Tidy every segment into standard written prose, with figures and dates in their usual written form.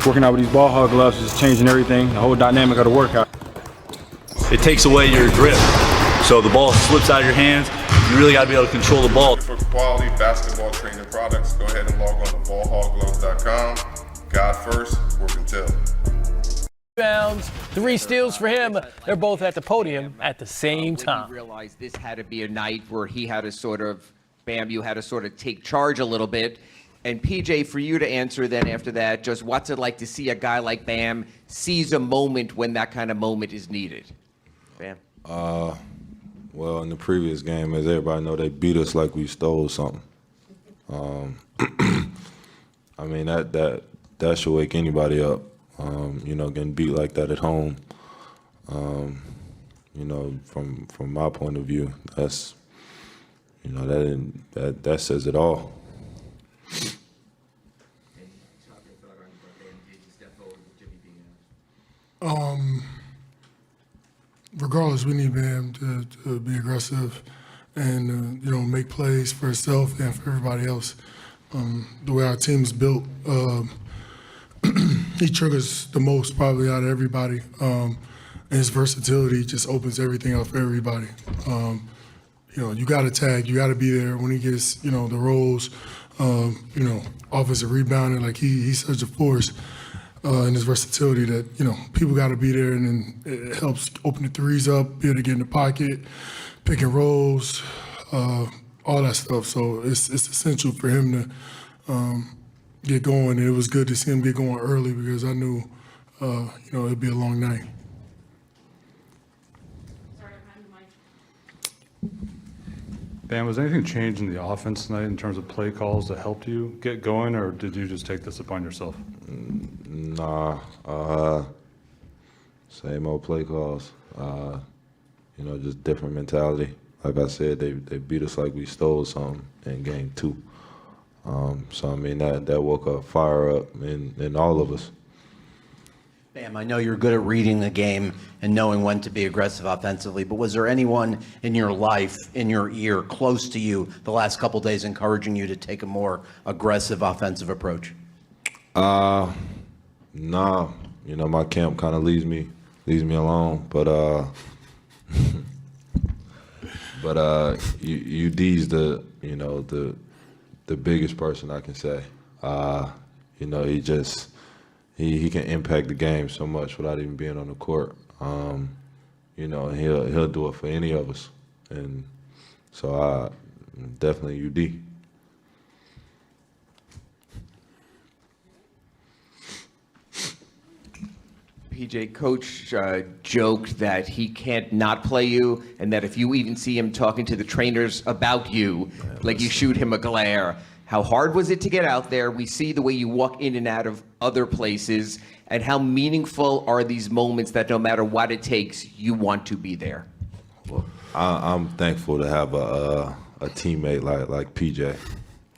Working out with these ball hog gloves is changing everything, the whole dynamic of the workout. It takes away your grip. So the ball slips out of your hands. You really got to be able to control the ball. For quality basketball training products, go ahead and log on to ballhoggloves.com. God first, work until. Rebounds, 3 steals for him. They're both at the podium at the same time. He realized this had to be a night where he had to sort of, Bam, you had to sort of take charge a little bit. And PJ, for you to answer then after that, just what's it like to see a guy like Bam seize a moment when that kind of moment is needed? Bam. Well, in the previous game, as everybody know, they beat us like we stole something. I mean, that should wake anybody up. Getting beat like that at home. From my point of view, that's that says it all. Regardless, we need Bam to be aggressive and make plays for himself and for everybody else. The way our team is built, he triggers the most probably out of everybody, and his versatility just opens everything up for everybody. You got to tag, you got to be there when he gets the rolls. Offensive rebounding, like he's such a force. And his versatility that, people got to be there, and then it helps open the threes up, be able to get in the pocket, pick and rolls, all that stuff. So it's essential for him to get going. And it was good to see him get going early because I knew, it'd be a long night. Bam, was anything changed in the offense tonight in terms of play calls that helped you get going, or did you just take this upon yourself? Nah, same old play calls. Just different mentality. Like I said, they beat us like we stole something in game 2. So I mean that woke a fire up in all of us. Bam, I know you're good at reading the game and knowing when to be aggressive offensively, but was there anyone in your life, in your ear, close to you the last couple days encouraging you to take a more aggressive offensive approach? Nah. My camp kind of leaves me alone, but UD's the biggest person I can say. He can impact the game so much without even being on the court. He'll do it for any of us, and so definitely UD. PJ, Coach joked that he can't not play you, and that if you even see him talking to the trainers about you, like you shoot him a glare. How hard was it to get out there? We see the way you walk in and out of other places, and how meaningful are these moments that no matter what it takes, you want to be there? Well, I'm thankful to have a teammate like PJ.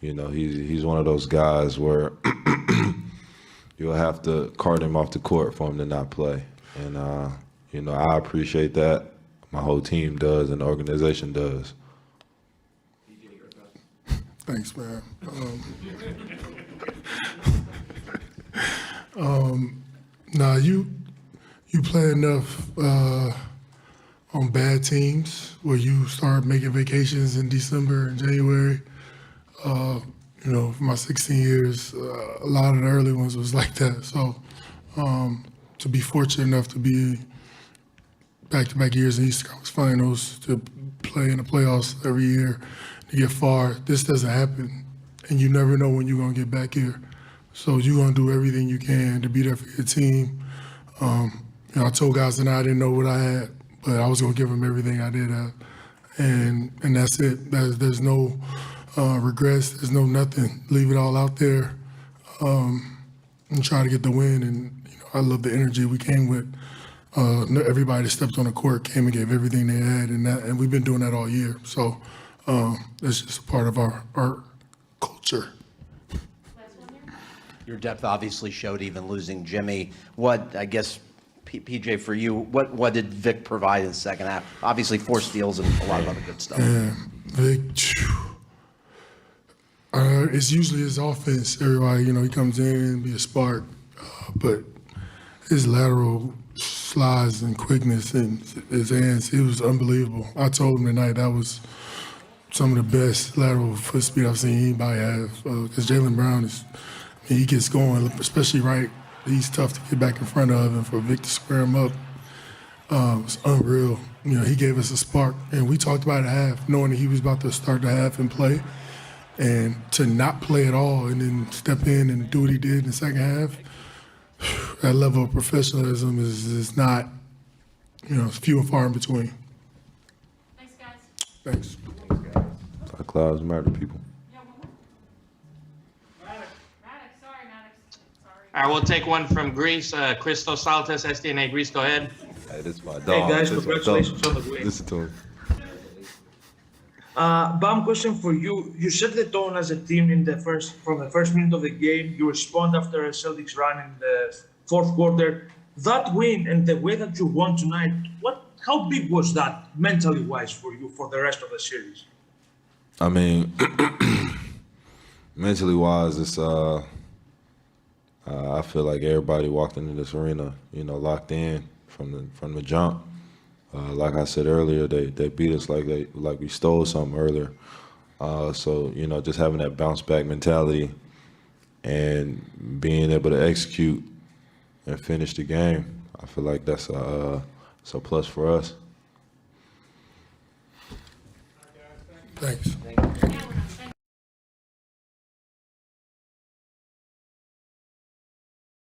He's one of those guys where you'll have to cart him off the court for him to not play. And, I appreciate that. My whole team does, and the organization does. Thanks, man. You play enough on bad teams where you start making vacations in December and January. For my 16 years, a lot of the early ones was like that. So to be fortunate enough to be back-to-back years in Eastern Conference Finals, to play in the playoffs every year, to get far, this doesn't happen. And you never know when you're going to get back here. So you're going to do everything you can to be there for your team. I told guys that I didn't know what I had, but I was going to give them everything I did have. And that's it. There's no regrets. There's no nothing. Leave it all out there and try to get the win. And I love the energy we came with. Everybody that stepped on the court came and gave everything they had, and we've been doing that all year. So it's just a part of our culture. Your depth obviously showed even losing Jimmy. What, I guess, PJ, for you, what did Vic provide in the second half? Obviously 4 steals and a lot of other good stuff. Yeah, Vic, it's usually his offense. Everybody, he comes in and be a spark. But his lateral slides and quickness and his hands, it was unbelievable. I told him tonight that was some of the best lateral foot speed I've seen anybody have. Because Jaylen Brown he gets going, especially right. He's tough to get back in front of, and for Vic to square him up, it's unreal. He gave us a spark, and we talked about it at half, knowing that he was about to start the half and play, and to not play at all and then step in and do what he did in the second half. That level of professionalism is not, it's few and far in between. Thanks, guys. Thanks. Black Lives Matter, people. All right, we'll take one from Greece. Christos Saltas, STNA Greece, go ahead. Hey, this is my dog. Hey, guys, This is my congratulations dog. on the win. Listen to him. Bam, question for you. You set the tone as a team from the first minute of the game. You respond after a Celtics run in the fourth quarter. That win and the way that you won tonight, how big was that mentally wise for you for the rest of the series? I mean, mentally wise, it's I feel like everybody walked into this arena, locked in from the jump. Like I said earlier, they beat us like we stole something earlier. So just having that bounce back mentality and being able to execute and finish the game, I feel like that's a plus for us. Thanks.